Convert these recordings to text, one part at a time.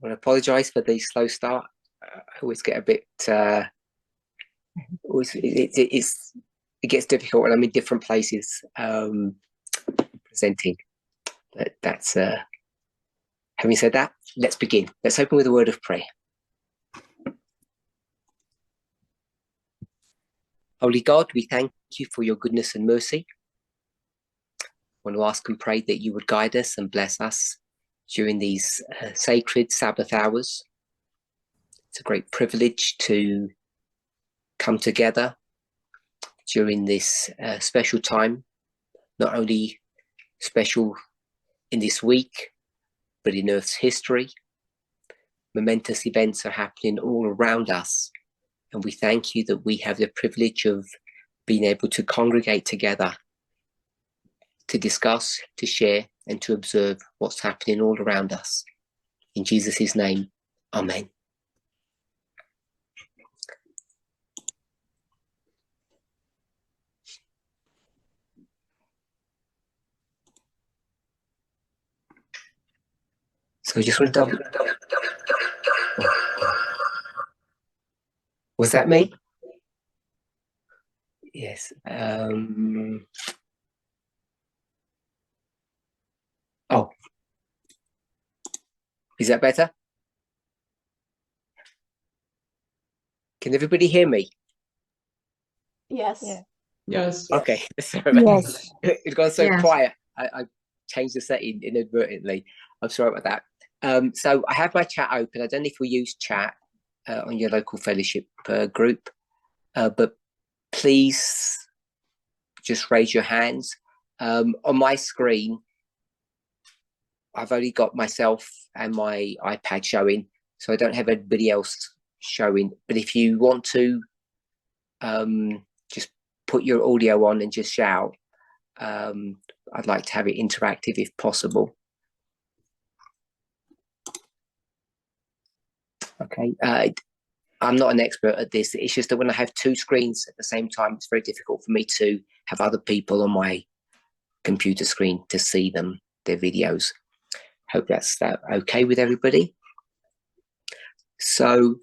I apologise for the slow start. I always get a bit. It gets difficult when I'm in different places presenting. But that's. Having said that, let's begin. Let's open with a word of prayer. Holy God, we thank you for your goodness and mercy. I want to ask and pray that you would guide us and bless us during these sacred Sabbath hours. It's a great privilege to come together during this special time, not only special in this week, but in Earth's history. Momentous events are happening all around us, and we thank you that we have the privilege of being able to congregate together to discuss, to share, and to observe what's happening all around us. In Jesus' name, amen. So I just want to double. Was that me? Yes. Oh, is that better? Can everybody hear me? Yes. Yeah. Yes. Okay. Sorry. Yes. It's gone so quiet. I changed the setting inadvertently. I'm sorry about that. So I have my chat open. I don't know if we use chat on your local fellowship group, but please just raise your hands. On my screen, I've only got myself and my iPad showing, so I don't have anybody else showing. But if you want to just put your audio on and just shout, I'd like to have it interactive if possible. Okay. I'm not an expert at this. It's just that when I have two screens at the same time, it's very difficult for me to have other people on my computer screen to see them, their videos. Hope that's okay with everybody. So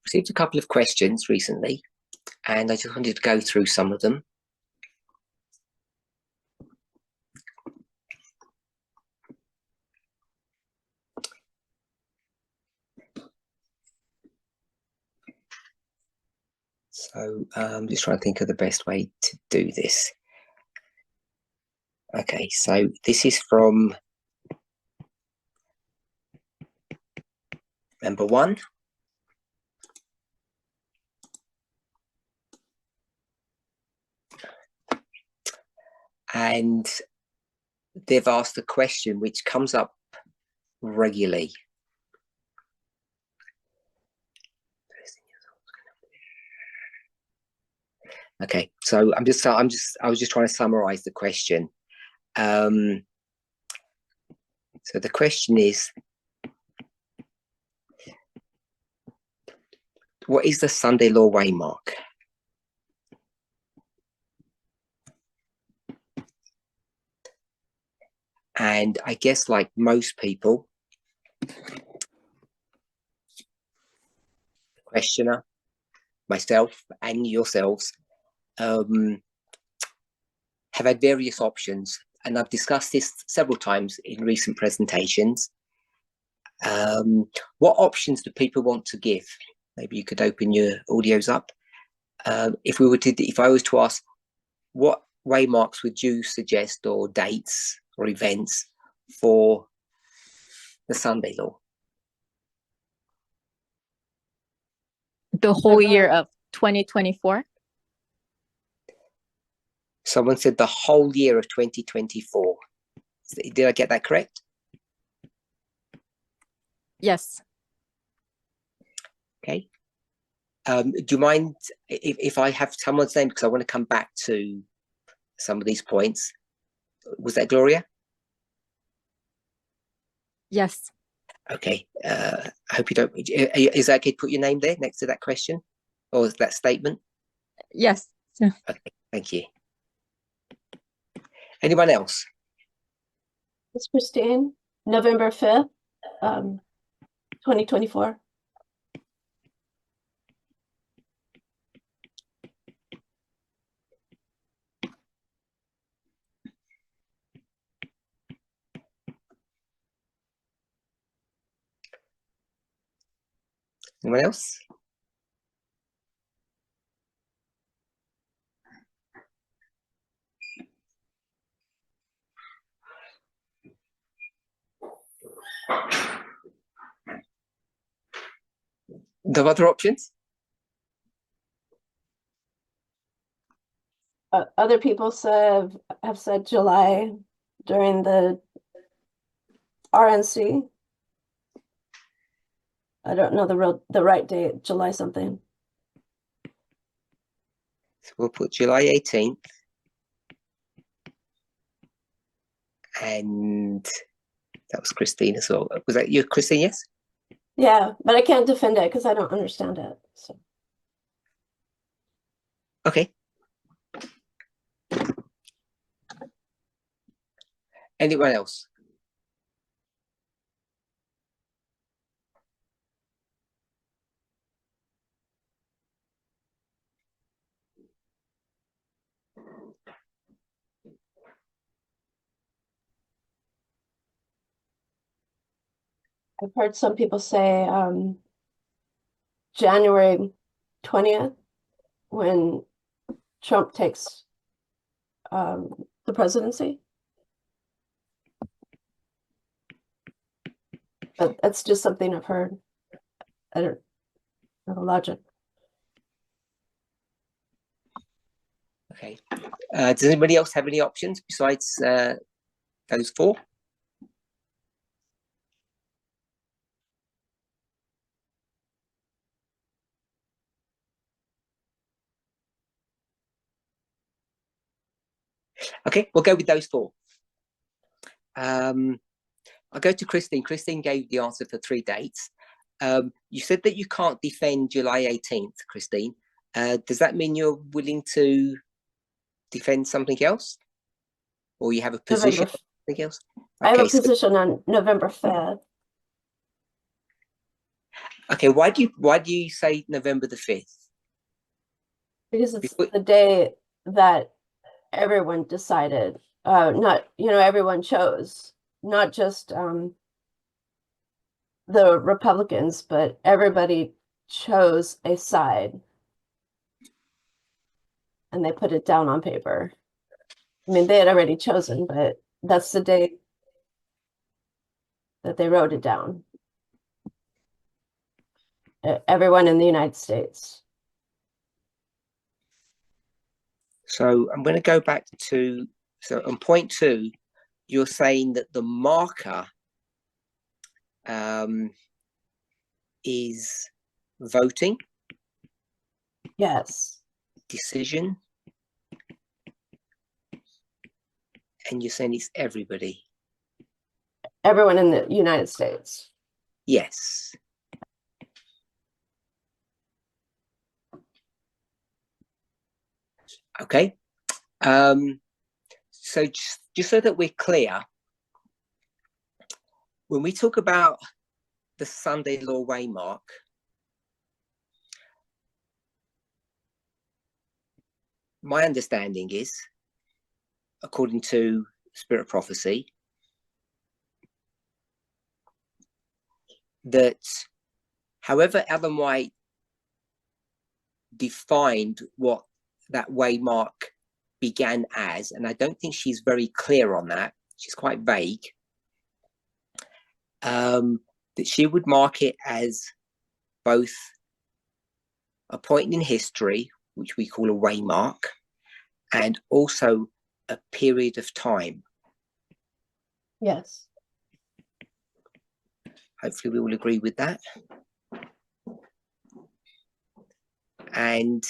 received a couple of questions recently, and I just wanted to go through some of them. So I'm just trying to think of the best way to do this. Okay, so this is from number one. And they've asked a question which comes up regularly. Okay, so I was just trying to summarize the question. So the question is, what is the Sunday law waymark? And I guess, like most people, the questioner, myself, and yourselves have had various options, and I've discussed this several times in recent presentations. What options do people want to give? Maybe you could open your audios up. If I was to ask, what waymarks would you suggest, or dates or events for the Sunday law? The whole year of 2024. Someone said the whole year of 2024. Did I get that correct? Yes. Okay. Do you mind if I have someone's name, because I want to come back to some of these points. Was that Gloria? Yes. Okay. I hope you don't. Is that okay to put your name there next to that question or that statement? Yes. Okay. Thank you. Anyone else? It's Christine, November 5th, 2024. Anyone else? The other options? Other people have said July during the RNC. I don't know the right date, July something. So we'll put July 18th. And that was Christine as well. Was that you, Christine? Yes? Yeah, but I can't defend it because I don't understand it. So. Okay. Anyone else? I've heard some people say January 20th when Trump takes the presidency. But that's just something I've heard. I don't know the logic. Okay. Does anybody else have any options besides those four? Okay, we'll go with those four. I'll go to Christine. Christine gave the answer for 3 dates. You said that you can't defend July 18th, Christine. Does that mean you're willing to defend something else? Or you have a position on something else? I have a position on November 5th. Okay, why do you say November the 5th? Because it's the day that everyone decided, everyone chose, not just the Republicans, but everybody chose a side and they put it down on paper. I mean, they had already chosen, but that's the day that they wrote it down. Everyone in the United States. So I'm going to go back to, so on point 2, you're saying that the marker is voting. Yes. Decision. And you're saying it's everybody. Everyone in the United States. Yes. Okay. So just so that we're clear, when we talk about the Sunday law waymark, my understanding is, according to Spirit of Prophecy, that however Ellen White defined what that waymark began as, and I don't think she's very clear on that, she's quite vague, that she would mark it as both a point in history, which we call a waymark, and also a period of time. Yes. Hopefully we will agree with that. And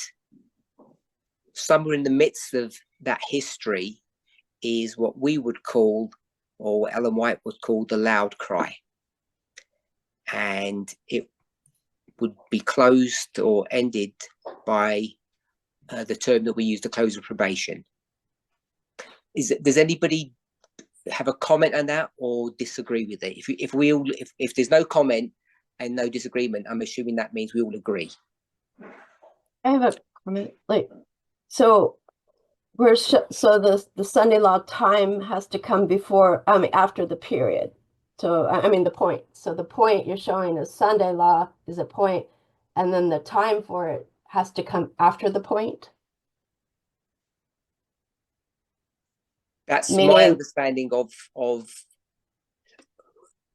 somewhere in the midst of that history is what we would call, or Ellen White would call, the loud cry. And it would be closed or ended by the term that we use, the close of probation. Does anybody have a comment on that or disagree with it? If there's no comment and no disagreement, I'm assuming that means we all agree. I have a comment. Like, so so the Sunday law time has to come before, after the period. So I mean the point. So the point you're showing is Sunday law is a point, and then the time for it has to come after the point. That's Meaning, my understanding of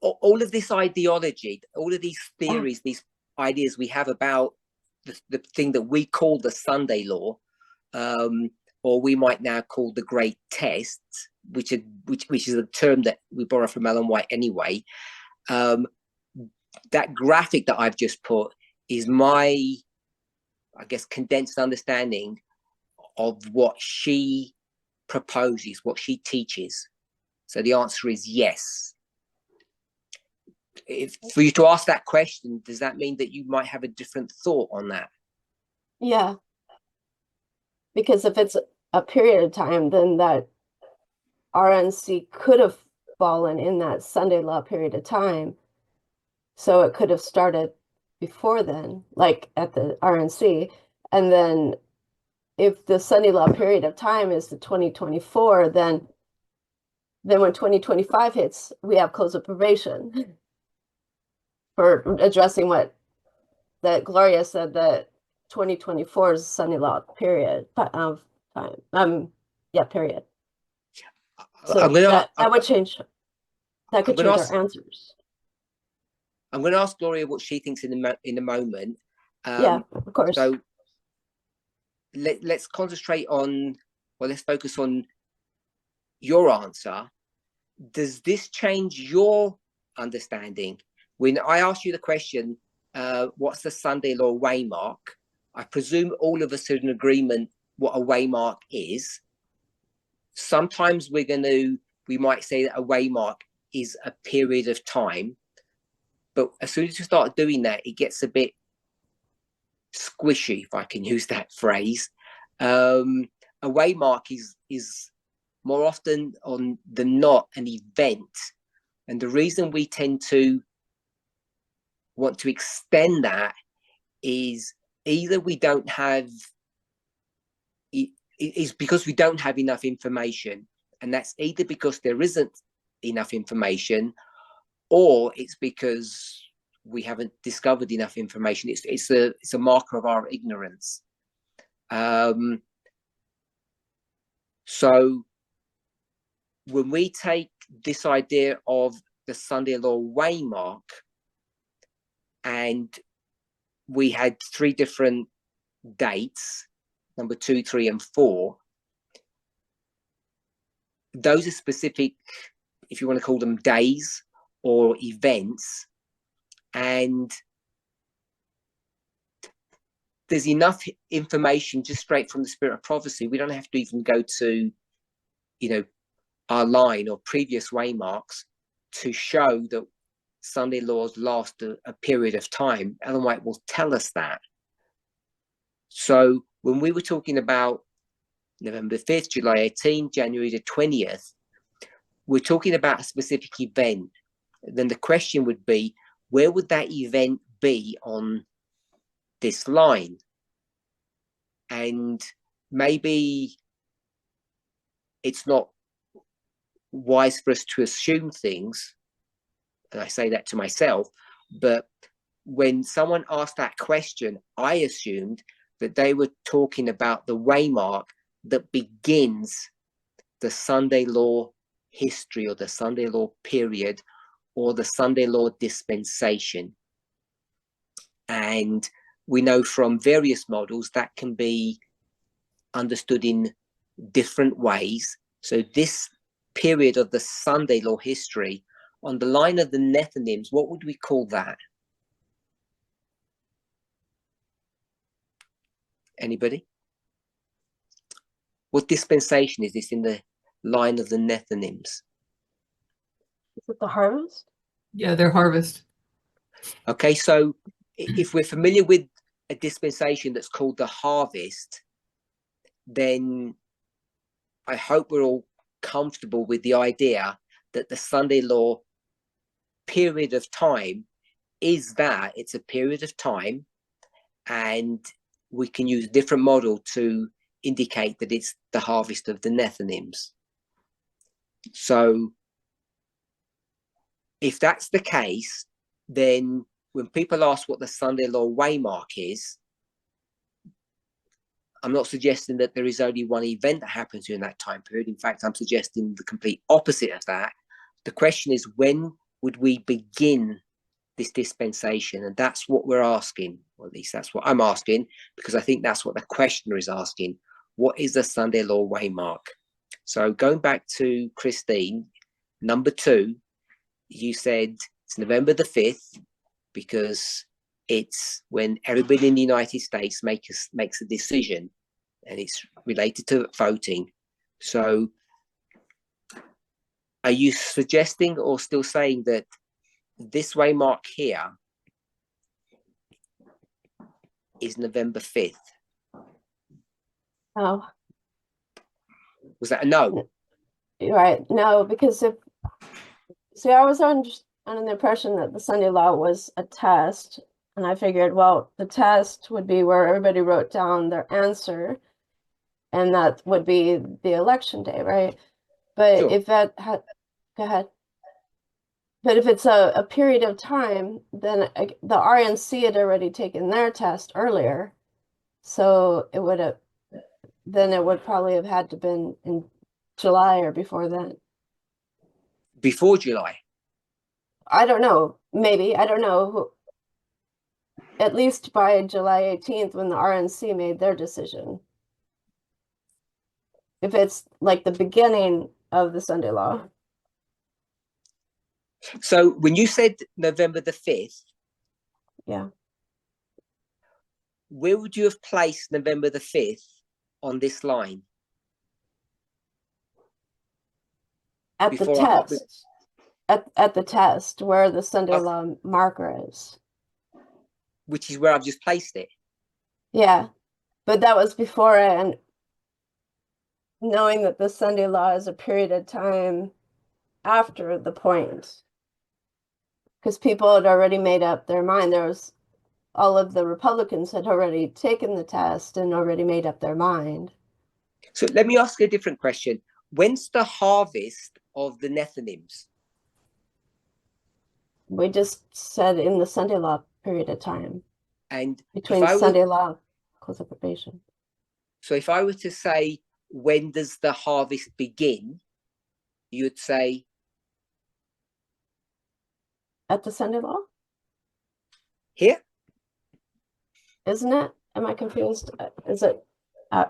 all of this ideology, all of these theories, these ideas we have about the thing that we call the Sunday law, or we might now call the Great Test, which is a term that we borrow from Ellen White anyway. That graphic that I've just put is my, I guess, condensed understanding of what she proposes, what she teaches. So the answer is yes. For you to ask that question, does that mean that you might have a different thought on that? yeah. Because if it's a period of time, then that RNC could have fallen in that Sunday law period of time. So it could have started before then, like at the RNC. And then if the Sunday law period of time is the 2024, then when 2025 hits, we have close of probation for addressing what that Gloria said, that 2024 is Sunday law period of time. Yeah, period. So that would change. That could change our answers. I'm going to ask Gloria what she thinks in a moment. Yeah, of course. So let's concentrate on, well, let's focus on your answer. Does this change your understanding? When I asked you the question, what's the Sunday law waymark? I presume all of us are in agreement what a waymark is. Sometimes we might say that a waymark is a period of time, but as soon as you start doing that, it gets a bit squishy, if I can use that phrase. A waymark is more often than not an event, and the reason we tend to want to extend that is either we don't have is because we don't have enough information, and that's either because there isn't enough information, or it's because we haven't discovered enough information. It's a marker of our ignorance. So when we take this idea of the Sunday law waymark, and we had 3 different dates, number 2, 3, and 4. Those are specific, if you want to call them days or events, and there's enough information just straight from the Spirit of Prophecy. We don't have to even go to, our line or previous waymarks to show that Sunday laws last a period of time. Ellen White will tell us that. So when we were talking about November 5th, July 18th, January the 20th, we're talking about a specific event. Then the question would be, where would that event be on this line? And maybe it's not wise for us to assume things, and I say that to myself, but when someone asked that question, I assumed that they were talking about the waymark that begins the Sunday law history, or the Sunday law period, or the Sunday law dispensation. And we know from various models that can be understood in different ways. So this period of the Sunday law history, on the line of the Nethinims, what would we call that? Anybody? What dispensation is this in the line of the Nethinims? Is it the harvest? Yeah, their harvest. Okay, so if we're familiar with a dispensation that's called the harvest, then I hope we're all comfortable with the idea that the Sunday law period of time is that it's a period of time, and we can use a different model to indicate that it's the harvest of the Nethinims. So if that's the case, then when people ask what the Sunday law waymark is, I'm not suggesting that there is only one event that happens during that time period. In fact, I'm suggesting the complete opposite of that. The question is, when would we begin this dispensation? And that's what we're asking, or at least that's what I'm asking, because I think that's what the questioner is asking. What is the Sunday law waymark? So going back to Christine, number 2, you said it's November the 5th because it's when everybody in the United States makes a decision, and it's related to voting. So are you suggesting or still saying that this waymark here is November 5th? Oh, Was that a no? right. No, because I was under the impression that the Sunday law was a test, and I figured, well, the test would be where everybody wrote down their answer, and that would be the election day, right? But Sure. if that had, go ahead. But if it's a period of time, then the RNC had already taken their test earlier, so it would probably have had to been in July or before then. Before July? I don't know. Maybe. I don't know who. At least by July 18th when the RNC made their decision. If it's like the beginning of the Sunday law. So when you said November the 5th, Yeah. where would you have placed November the 5th on this line? At the Before I- test. At the test where the Sunday law marker is. Which is where I've just placed it. Yeah. But that was before and knowing that the Sunday law is a period of time after the point. Because people had already made up their mind. All of the Republicans had already taken the test and already made up their mind. So let me ask you a different question. When's the harvest of the Nethinims? We just said in the Sunday law period of time. And between Sunday law, close of probation. So if I were to say, when does the harvest begin? You'd say at the Sunday law? Here? Isn't it? Am I confused? Is it,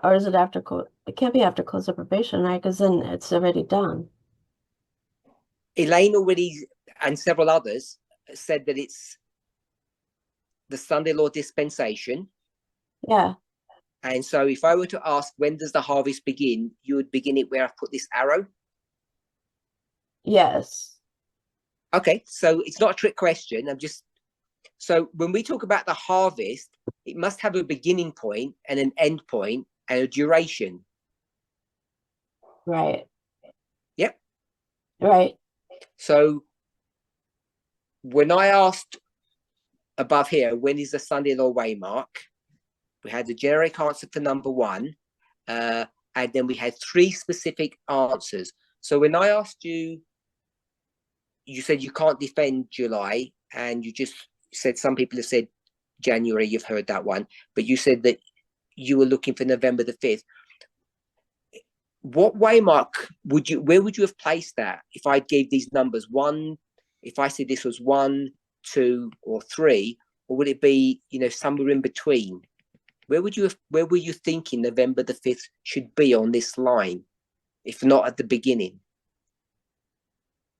or is it after, it can't be after close of probation, right? Because then it's already done. Elaine already, and several others, said that it's the Sunday law dispensation. Yeah. And so if I were to ask, when does the harvest begin? You would begin it where I've put this arrow? Yes. Okay, so it's not a trick question. So when we talk about the harvest, it must have a beginning point and an end point and a duration. Right. Yep. Right. So when I asked above here, when is the Sunday law waymark? We had the generic answer for number 1, and then we had 3 specific answers. So when I asked you, you said you can't defend July, and you just said some people have said January, you've heard that one, but you said that you were looking for November the 5th. What waymark where would you have placed that if I gave these numbers? 1, if I said this was 1, 2, or 3, or would it be, somewhere in between? Where were you thinking November the 5th should be on this line, if not at the beginning?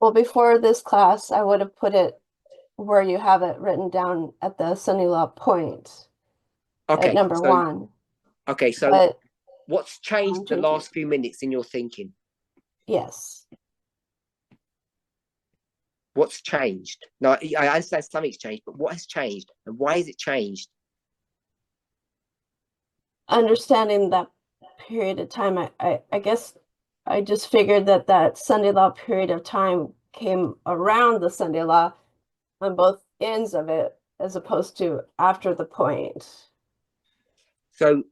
Well, before this class, I would have put it where you have it written down at the Sunday law point. Okay, at number 1. Okay, so But What's changed the last few minutes in your thinking? Yes. What's changed? Now, I understand something's changed, but what has changed and why has it changed? Understanding that period of time, I guess I just figured that Sunday law period of time came around the Sunday law on both ends of it, as opposed to after the point. So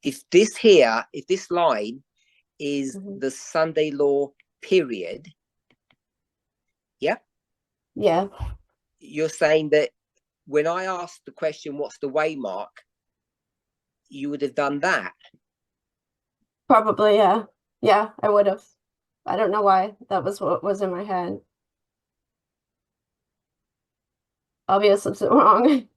if this line is the Sunday law period, yeah? Yeah. You're saying that when I asked the question, what's the waymark, you would have done that? Probably, yeah. Yeah, I would have. I don't know why. That was what was in my head. Obviously, it's wrong.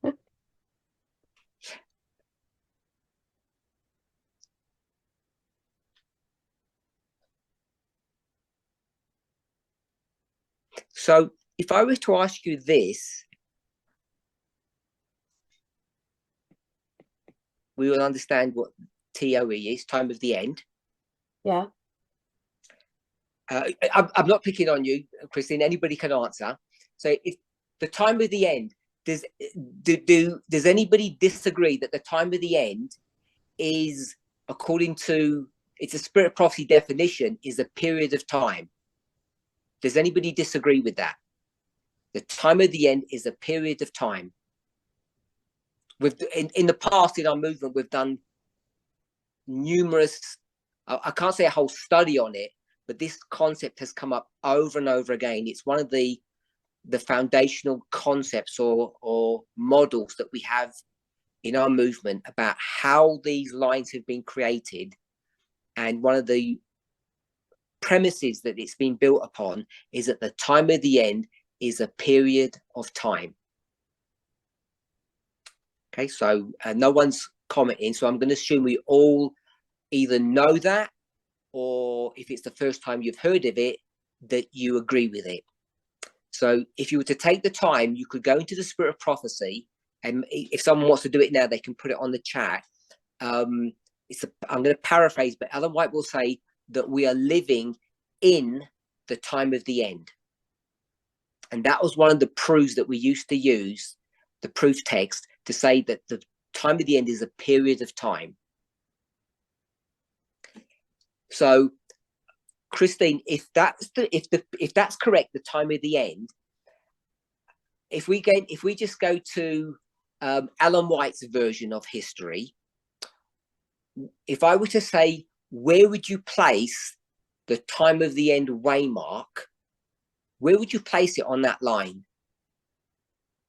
So if I were to ask you this, we will understand what TOE is, time of the end. Yeah. I'm not picking on you, Christine. Anybody can answer. So if the time of the end, does anybody disagree that the time of the end is, according to it's a spirit of prophecy definition, is a period of time? Does anybody disagree with that? The time of the end is a period of time. In the past, in our movement, we've done numerous, I can't say a whole study on it, but this concept has come up over and over again. It's one of the foundational concepts or models that we have in our movement about how these lines have been created. And one of the premises that it's been built upon is that the time of the end is a period of time. Okay, so no one's commenting, so I'm going to assume we all either know that, or if it's the first time you've heard of it, that you agree with it. So if you were to take the time, you could go into the spirit of prophecy, and if someone wants to do it now, they can put it on the chat. I'm going to paraphrase, but Ellen White will say that we are living in the time of the end. And that was one of the proofs that we used to use, the proof text, to say that the time of the end is a period of time. So, Christine, if that's correct, the time of the end. If we just go to Ellen White's version of history, if I were to say, where would you place the time of the end waymark? Where would you place it on that line?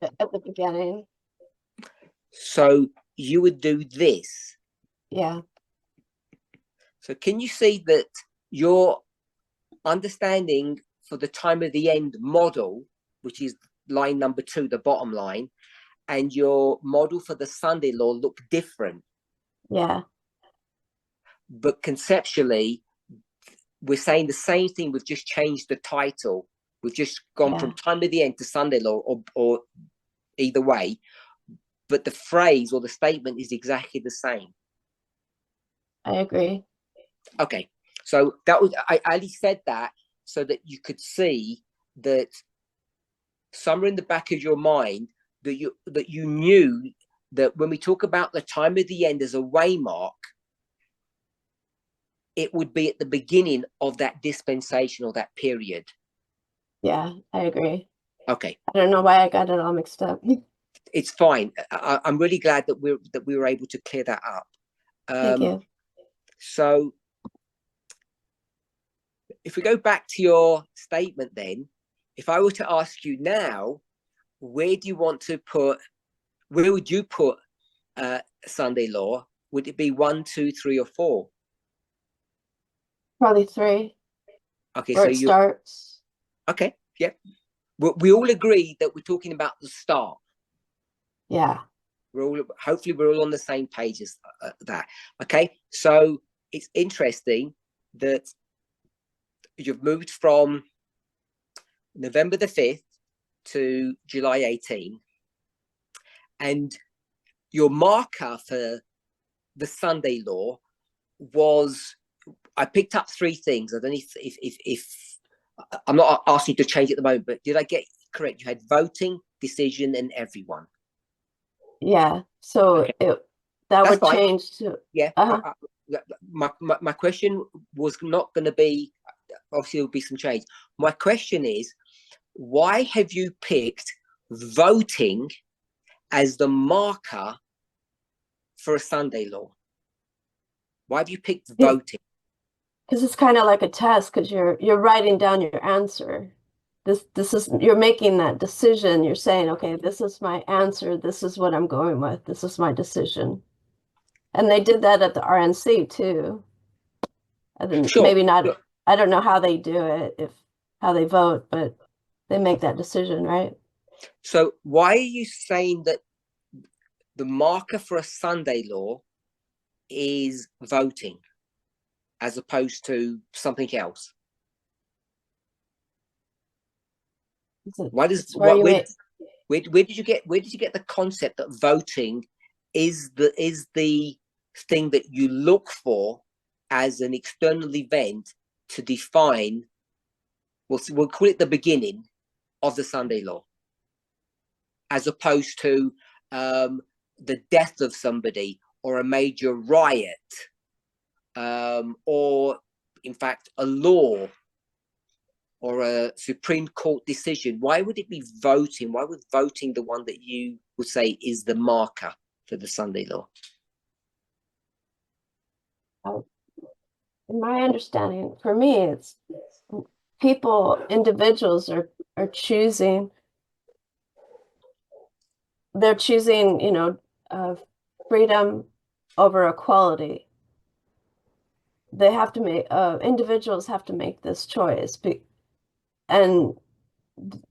At the beginning. So you would do this. Yeah. So can you see that your understanding for the time of the end model, which is line number 2, the bottom line, and your model for the Sunday law look different? Yeah. But conceptually, we're saying the same thing. We've just changed the title. We've just gone from time of the end to Sunday law, or either way. But the phrase or the statement is exactly the same. I agree. Okay, so that was I only said that so that you could see that somewhere in the back of your mind that you knew that when we talk about the time of the end as a waymark, it would be at the beginning of that dispensation or that period. Yeah, I agree. Okay. I don't know why I got it all mixed up. It's fine. I'm really glad that we were able to clear that up. Thank you. So if we go back to your statement, then, if I were to ask you now, where would you put Sunday law? Would it be 1, 2, 3, or 4? Probably 3. Okay, where so it starts. Okay, yeah. We all agree that we're talking about the start. Yeah. Hopefully we're all on the same page as that. Okay, so it's interesting that you've moved from November the 5th to July 18, and your marker for the Sunday law was, I picked up three things. I don't know if I'm not asking you to change at the moment, but did I get correct? You had voting, decision, and everyone. Yeah. So Okay. that That's would fine. change to Yeah. My question was not going to be, obviously there'll be some change. My question is, why have you picked voting as the marker for a Sunday law? Why have you picked voting? because it's kind of like a test because you're writing down your answer. This is you're making that decision. You're saying, okay, this is my answer. This is what I'm going with. This is my decision. And they did that at the RNC too. And then Sure. maybe not, Sure. I don't know how they do it, if how they vote, but they make that decision, right? So why are you saying that the marker for a Sunday law is voting as opposed to something else? Why does It's where you make where did you get the concept that voting is the thing that you look for as an external event to define, we'll call it the beginning of the Sunday law, as opposed to the death of somebody or a major riot, or in fact a law or a Supreme Court decision? Why would it be voting? Why would voting the one that you would say is the marker for the Sunday law? in my understanding, for me, it's individuals are choosing, they're choosing, freedom over equality. They have to make, individuals have to make this choice. And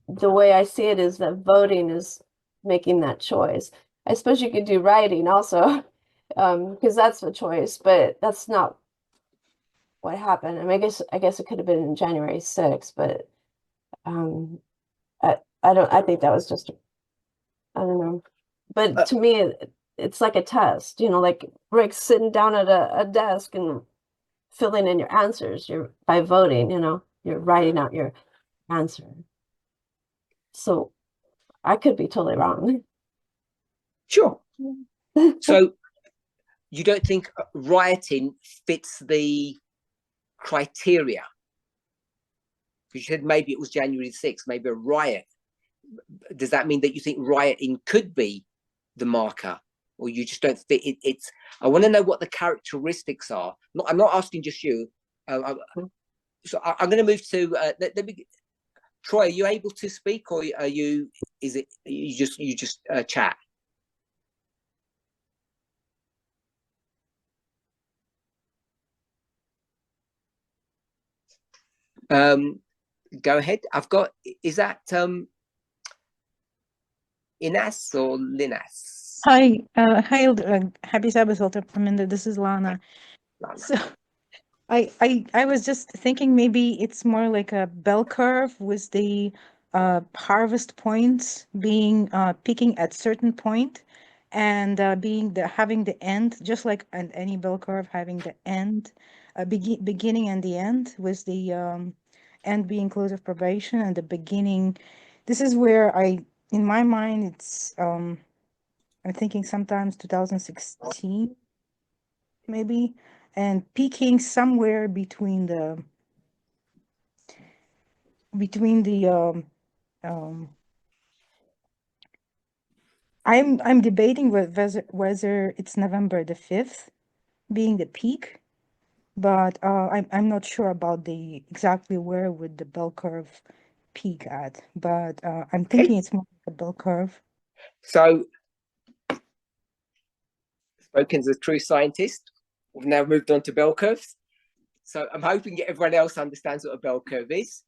the way I see it is that voting is making that choice. I suppose you could do writing also, because that's a choice, but that's not what happened. I mean, I guess it could have been January 6th, but I think that was just, I don't know. But to me, it's like a test, like Rick sitting down at a desk and filling in your answers. You're by voting, you're writing out your answer. So I could be totally wrong. Sure. So you don't think rioting fits the criteria? Because you said maybe it was January 6th, maybe a riot. Does that mean that you think rioting could be the marker, or you just don't fit it? I want to know what the characteristics are. I'm not asking just you. So I'm going to move to let me. Troy, are you able to speak, or are you? Is it you just chat? Go ahead. I've got. Is that Inas or Linas? Hi, happy Sabbath, Alter Parminder. This is Lana. Lana. So I was just thinking maybe it's more like a bell curve with the harvest points being peaking at certain point and having the end, just like any bell curve having the end, beginning and the end, with the end being close of probation and the beginning. This is where in my mind, it's I'm thinking sometimes 2016 maybe, and peaking somewhere between the I'm debating whether it's November the 5th being the peak, but I'm not sure about the exactly where would the bell curve peak at, but I'm thinking it's more like a bell curve. So, spoken as a true scientist, we've now moved on to bell curves. So I'm hoping everyone else understands what a bell curve is.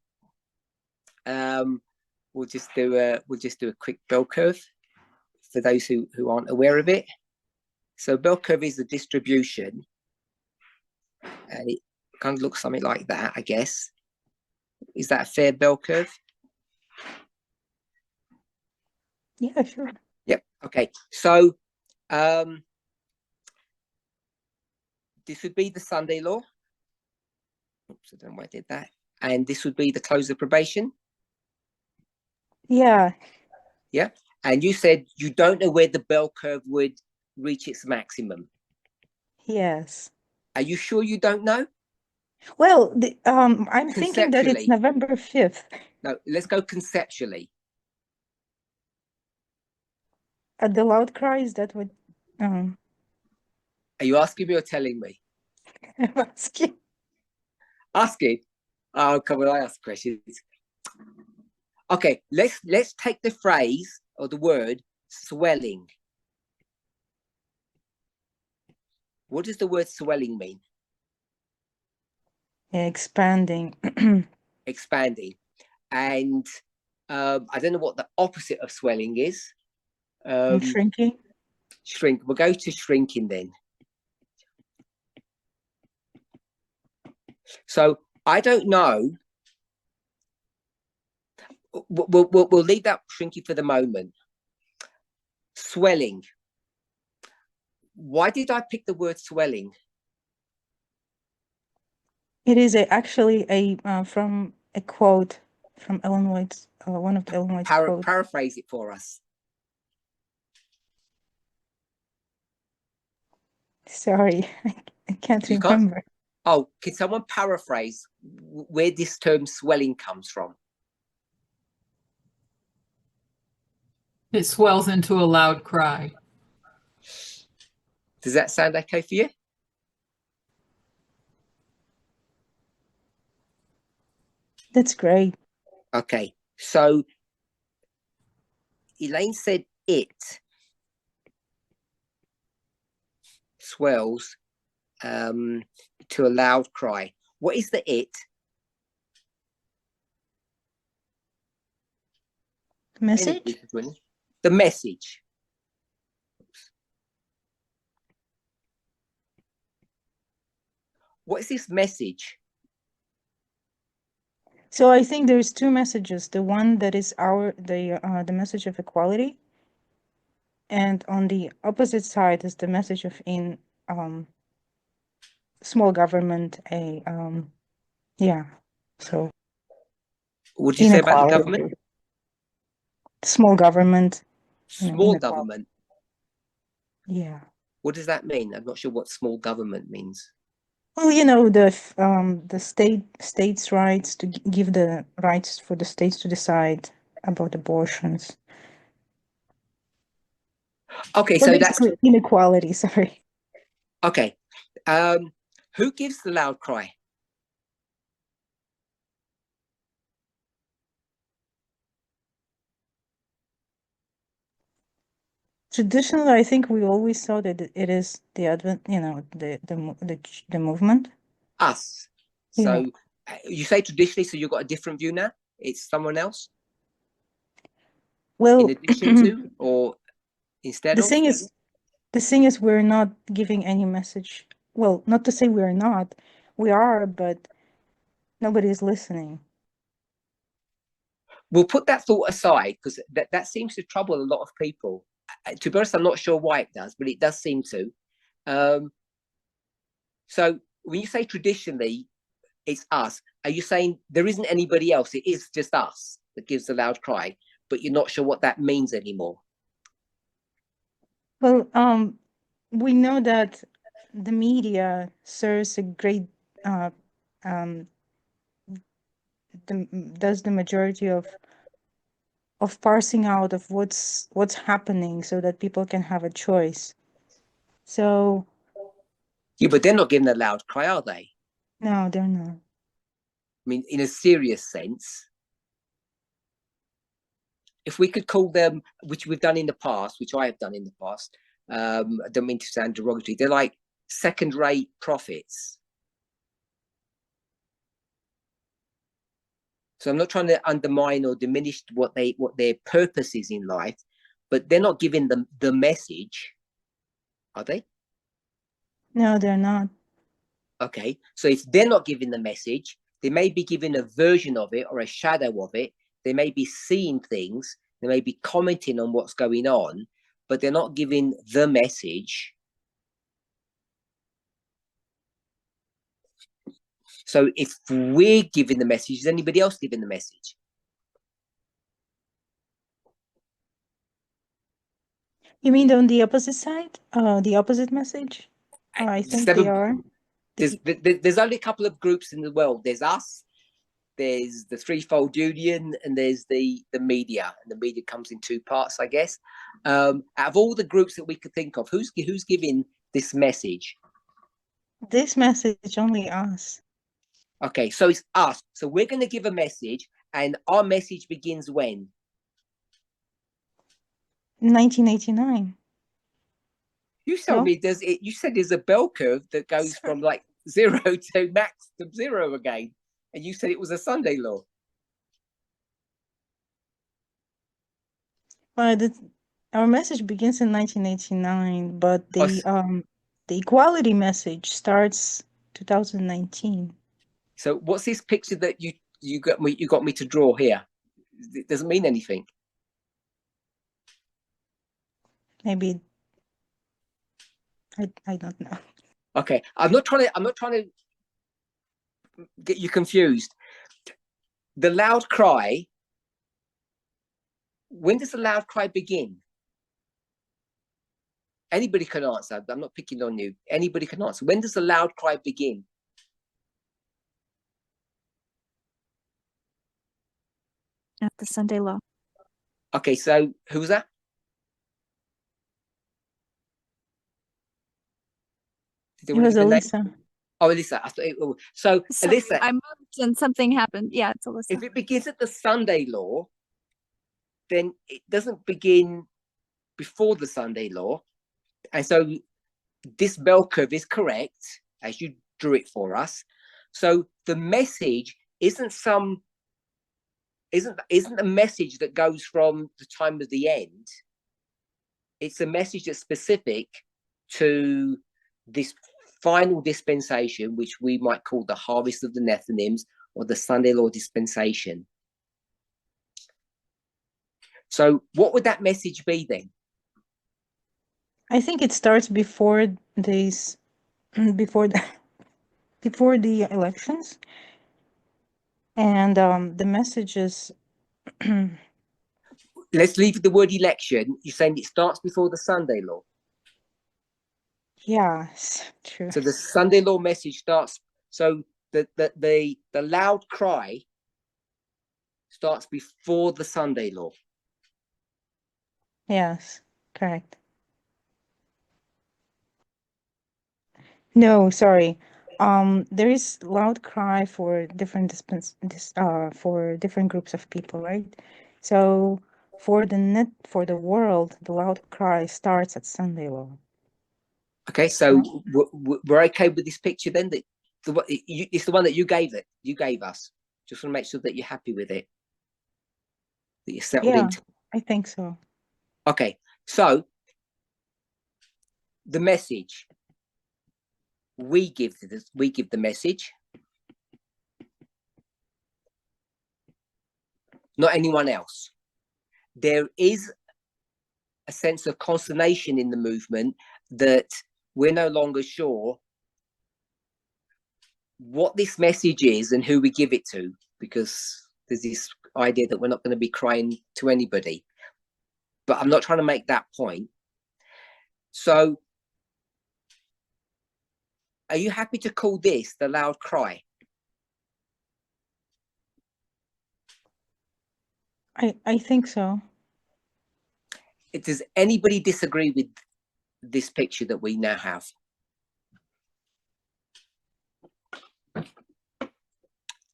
We'll just do a quick bell curve for those who aren't aware of it. So bell curve is the distribution. It kind of looks something like that, I guess. Is that a fair bell curve? Yeah, sure. Yep. Okay. So this would be the Sunday law. Oops, I don't know why I did that. And this would be the close of probation. Yeah. Yeah. And you said you don't know where the bell curve would reach its maximum. Yes. Are you sure you don't know? Well, I'm thinking that it's Conceptually. November 5th. No, let's go conceptually. At the loud cry, is that what Are you asking me or telling me? I'm asking? Asking. Oh, come on, I ask questions. Okay, let's take the phrase or the word swelling. What does the word swelling mean? Yeah, expanding. Expanding. And I don't know what the opposite of swelling is. Shrinking. Shrink. We'll go to shrinking then. So I don't know. We'll leave that shrinking for the moment. Swelling. Why did I pick the word swelling? It is actually from a quote from Ellen White's one of the Ellen White's quotes. Paraphrase it for us. Sorry, I can't You remember. can't? Oh, can someone paraphrase where this term swelling comes from? It swells into a loud cry. Does that sound okay for you? That's great. Okay, so Elaine said it swells to a loud cry. What is the it? Message? The message. What is this message? So I think there's two messages. The one that is the message of equality, and on the opposite side is the message of small government. So What did you say about the inequality. government? Small government. Small government. Yeah. What does that mean? I'm not sure what small government means. Well, the states' rights to give the rights for the states to decide about abortions. Okay, Well, so that's basically inequality. Sorry. okay. Who gives the loud cry? Traditionally, I think we always saw that it is the advent, the movement. Us. So you say traditionally, so you've got a different view now? It's someone else? Well, in addition to or instead the of? thing is we're not giving any message. Well, not to say we're not. We are, but nobody is listening. We'll put that thought aside because that seems to trouble a lot of people. To be honest, I'm not sure why it does, but it does seem to. So when you say traditionally, it's us, are you saying there isn't anybody else? It is just us that gives the loud cry, but you're not sure what that means anymore? Well, we know that the media serves a great does the majority of parsing out of what's happening so that people can have a choice. So yeah, but they're not giving a loud cry, are they? No, they're not. I mean, in a serious sense, if we could call them, which we've done in the past, which I have done in the past, I don't mean to sound derogatory, they're like second-rate prophets. So I'm not trying to undermine or diminish what their purpose is in life, but they're not giving them the message, are they? No, they're not. Okay, so if they're not giving the message, they may be giving a version of it or a shadow of it. They may be seeing things, they may be commenting on what's going on, but they're not giving the message. So if we're giving the message, is anybody else giving the message? You mean on the opposite side? The opposite message? I think they are. There's only a couple of groups in the world. There's us, there's the threefold union, and there's the media. And the media comes in two parts, I guess. Out of all the groups that we could think of, who's giving this message? This message, only us. Okay, so it's us. So we're going to give a message, and our message begins when? 1989. You told me you said there's a bell curve that goes from like 0 to max to 0 again, and you said it was a Sunday law. Well, our message begins in 1989, but the equality message starts 2019. So what's this picture that you got me to draw here? It doesn't mean anything. Maybe I don't know. Okay, I'm not trying to get you confused. The loud cry. When does the loud cry begin? Anybody can answer. I'm not picking on you. Anybody can answer. When does the loud cry begin? At the Sunday law. Okay, so who was that? It was Elisa. Oh, Elisa. So Elisa, I moved and something happened. Yeah, it's Alyssa. if it begins at the Sunday law, then it doesn't begin before the Sunday law. And so this bell curve is correct, as you drew it for us. So the message isn't a message that goes from the time of the end. It's a message that's specific to this final dispensation, which we might call the harvest of the Nethinims or the Sunday law dispensation. So what would that message be then? I think it starts before these, before the elections, and the message is. Let's leave the word election. You're saying it starts before the Sunday law. Yes, true. So the Sunday law message starts. So the loud cry starts before the Sunday law. Yes, correct. No, sorry. There is loud cry for different for different groups of people, right? So for the world, the loud cry starts at Sunday law. Okay, so we're okay with this picture then. That it's the one that you gave us. Just want to make sure that you're happy with it. That you're settled into. I think so. Okay, so the message we give the message, not anyone else. There is a sense of consternation in the movement that we're no longer sure what this message is and who we give it to, because there's this idea that we're not going to be crying to anybody. But I'm not trying to make that point. So are you happy to call this the loud cry? I think so. Does anybody disagree with this picture that we now have?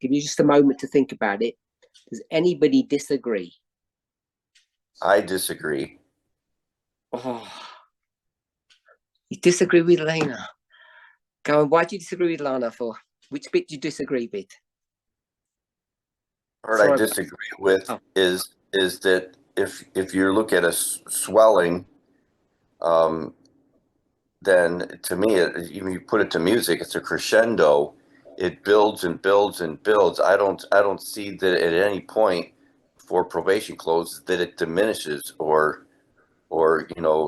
Give you just a moment to think about it. Does anybody disagree? I disagree. Oh, you disagree with Lena. Go on, why do you disagree with Lana for? Which bit do you disagree with? Part I disagree with is that if you look at a swelling, then to me, even you put it to music, it's a crescendo. It builds and builds and builds. I don't see that at any point before probation closes that it diminishes or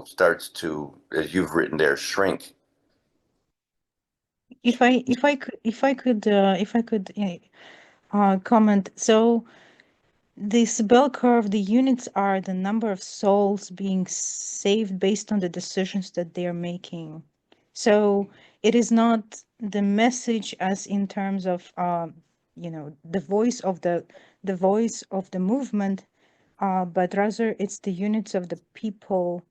starts to, as you've written there, shrink. If I could comment. So this bell curve, the units are the number of souls being saved based on the decisions that they are making. So it is not the message as in terms of the voice of the movement, but rather it's the units of the people,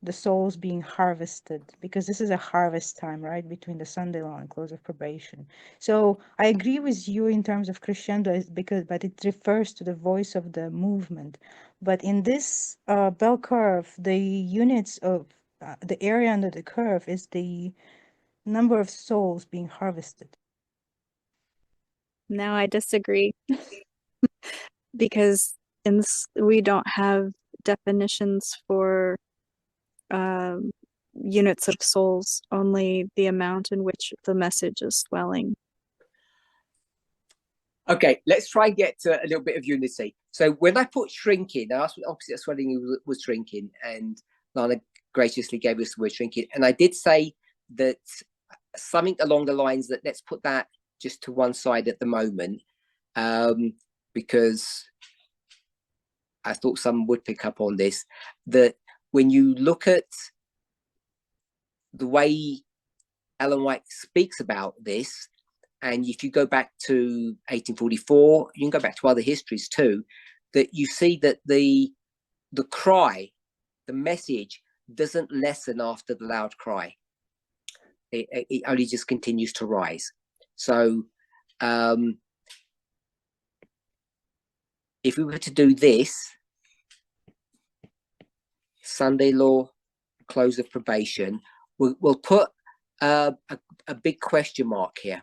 the souls being harvested, because this is a harvest time, right, between the Sunday law and close of probation. So I agree with you in terms of crescendo, but it refers to the voice of the movement. But in this bell curve, the units of the area under the curve is the number of souls being harvested. Now I disagree because we don't have definitions for units of souls, only the amount in which the message is swelling. Okay, let's try and get to a little bit of unity. So when I put shrinking, I asked what opposite of swelling was shrinking, and Lana graciously gave us the word shrinking. And I did say that something along the lines that let's put that just to one side at the moment, because I thought someone would pick up on this, that when you look at the way Ellen White speaks about this, and if you go back to 1844, you can go back to other histories too, that you see that the cry, the message doesn't lessen after the loud cry. It only just continues to rise. So if we were to do this, Sunday law, close of probation, we'll put a big question mark here.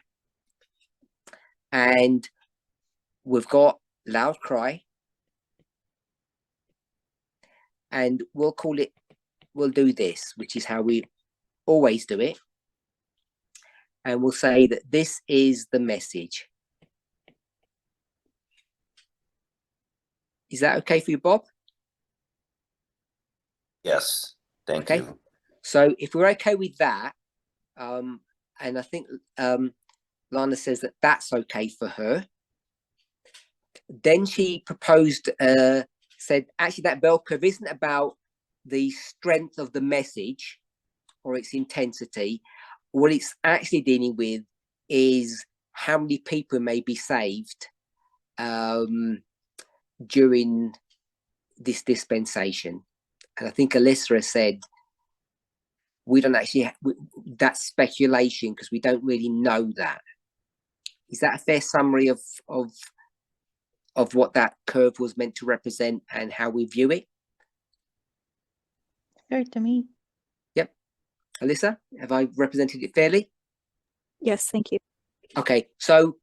And we've got loud cry, and we'll do this, which is how we always do it. And we'll say that this is the message. Is that okay for you, Bob? Yes, thank Okay. you. So if we're okay with that, and I think Lana says that that's okay for her, then she proposed, said, actually that bell curve isn't about the strength of the message or its intensity. What it's actually dealing with is how many people may be saved during this dispensation. And I think Alyssa has said, we don't actually, that's speculation because we don't really know that. Is that a fair summary of what that curve was meant to represent and how we view it? Fair to me. Yep. Alyssa, have I represented it fairly? Yes, thank you. Okay, so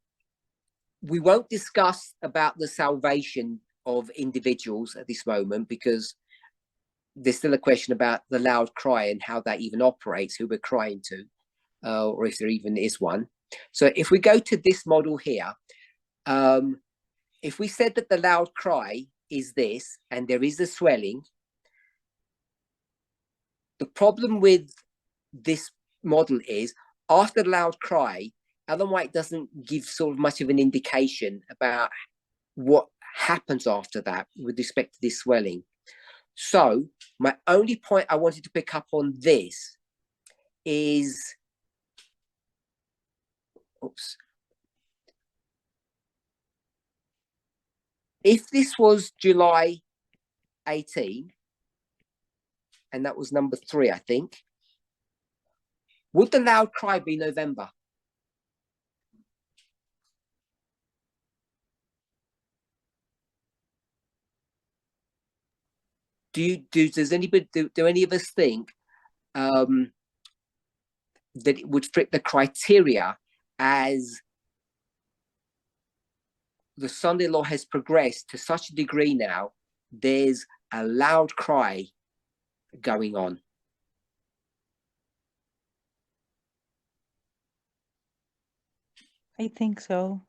we won't discuss about the salvation of individuals at this moment because there's still a question about the loud cry and how that even operates, who we're crying to, or if there even is one. So if we go to this model here, if we said that the loud cry is this and there is a swelling, the problem with this model is after the loud cry, Ellen White doesn't give sort of much of an indication about what happens after that with respect to this swelling. So my only point I wanted to pick up on this is, oops. If this was July 18, and that was number 3, I think, would the loud cry be November? Does anybody, do any of us think that it would fit the criteria as the Sunday law has progressed to such a degree now, there's a loud cry going on? I think so.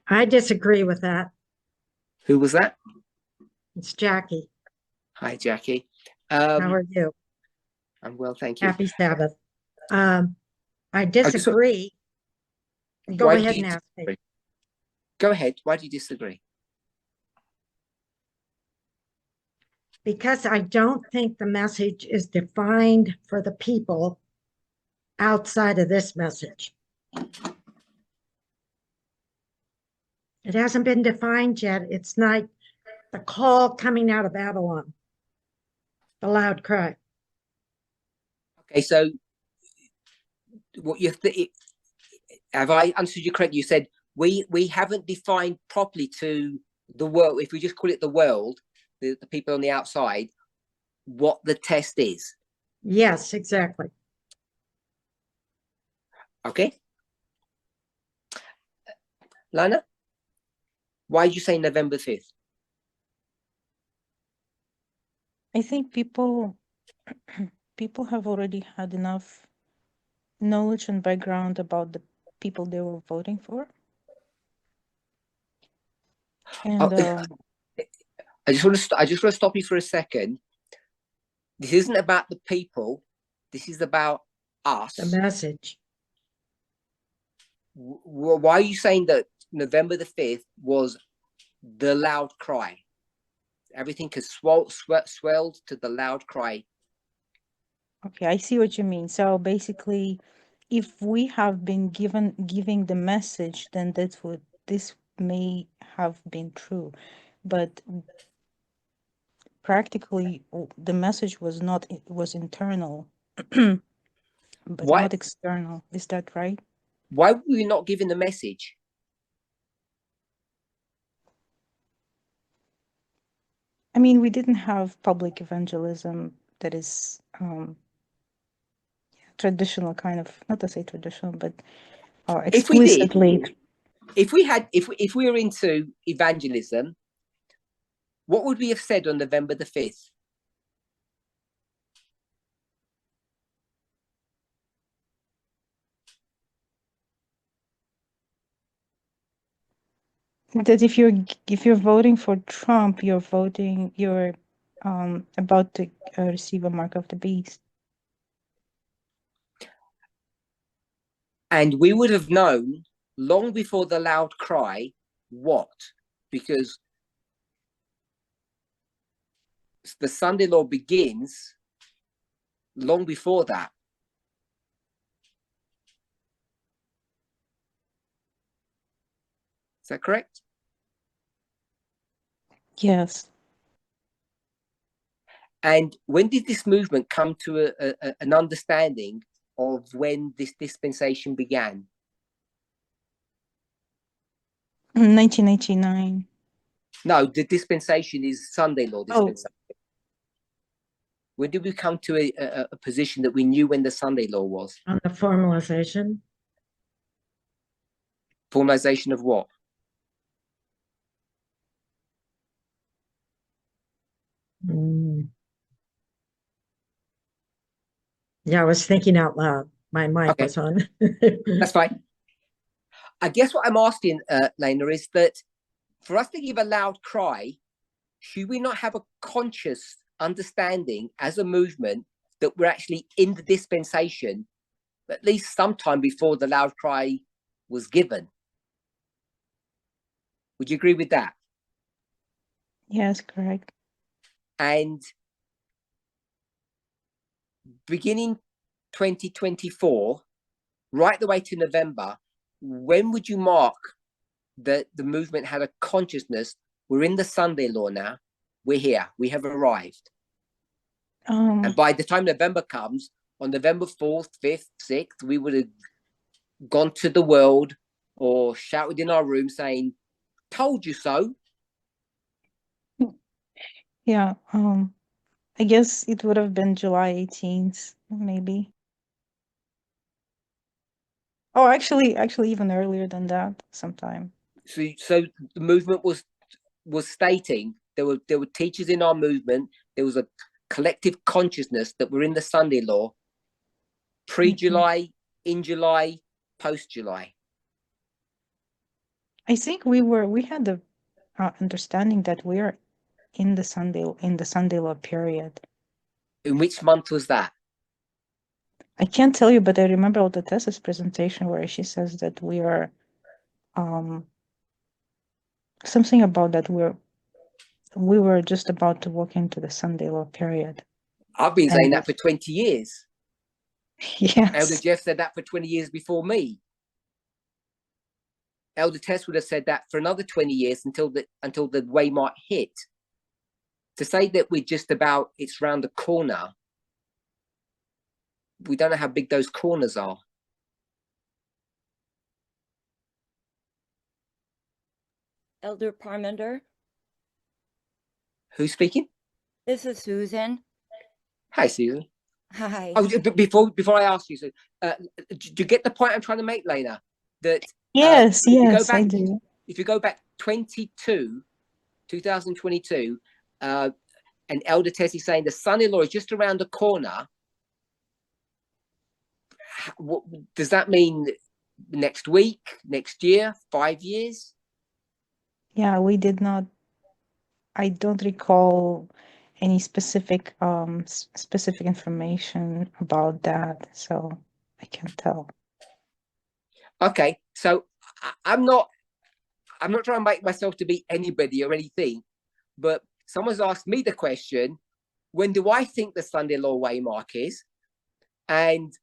I disagree with that. Who was that? It's Jackie. Hi, Jackie. How are you? I'm well, thank you. Happy Sabbath. I just- disagree. Go Why do ahead you and ask me. disagree? Go ahead. Why do you disagree? Because I don't think the message is defined for the people outside of this message. It hasn't been defined yet. It's not the call coming out of Babylon, the loud cry. Okay, so what you have I understood you correctly? You said we haven't defined properly to the world. If we just call it the world, the people on the outside, what the test is. Yes, exactly. Okay, Lana, why did you say November 5th? I think people have already had enough knowledge and background about the people they were voting for. And I just want to stop you for a second. This isn't about the people. This is about us. The message. Why are you saying that November the 5th was the loud cry? Everything has swelled to the loud cry. okay, I see what you mean. So basically, if we have been giving the message, then this may have been true, but practically the message was not, it was internal, but Why? not external. Is that right? Why were we not given the message? I mean, we didn't have public evangelism that is traditional kind of, not to say traditional, but If we did, explicitly. if we were into evangelism, what would we have said on November the 5th? That if you're voting for Trump, you're about to receive a mark of the beast. And we would have known long before the loud cry what, because the Sunday law begins long before that. Is that correct? Yes. And when did this movement come to an understanding of when this dispensation began? 1989. No, the dispensation is Sunday law dispensation. When did we come to a position that we knew when the Sunday law was? On the formalization. Formalization of what? Yeah, I was thinking out loud. My mic Okay. was on. That's fine. I guess what I'm asking, Lena, is that for us to give a loud cry, should we not have a conscious understanding as a movement that we're actually in the dispensation at least sometime before the loud cry was given? Would you agree with that? Yes, correct. And beginning 2024, right the way to November, when would you mark that the movement had a consciousness? We're in the Sunday law now. We're here. We have arrived. And by the time November comes, on November 4th, 5th, 6th, we would have gone to the world or shouted in our room saying, "Told you so." Yeah, I guess it would have been July 18th, maybe. Oh, actually even earlier than that, sometime. So the movement was stating there were teachers in our movement. There was a collective consciousness that we're in the Sunday law, pre-July, in July, post-July. I think we had the understanding that we're in the Sunday law period. In which month was that? I can't tell you, but I remember Elder Tessa's presentation where she says that we are something about that we were just about to walk into the Sunday law period. I've been saying And- that for 20 years. Yes. Elder Jeff said that for 20 years before me. Elder Tess would have said that for another 20 years until the waymark hit. To say that we're just about, it's round the corner, we don't know how big those corners are. Elder Parminder, Who's speaking? this is Susan. Hi, Susan. Hi. Oh, before I ask you, so, do you get the point I'm trying to make, Lena? That Yes, if you go yes, I back, do. if you go back 2022, and Elder Tessie saying the son-in-law is just around the corner, what does that mean? Next week, next year, 5 years? Yeah, we did not. I don't recall any specific specific information about that, so I can't tell. Okay, so I'm not trying to make myself to be anybody or anything, but someone's asked me the question, when do I think the Sunday law waymark is? And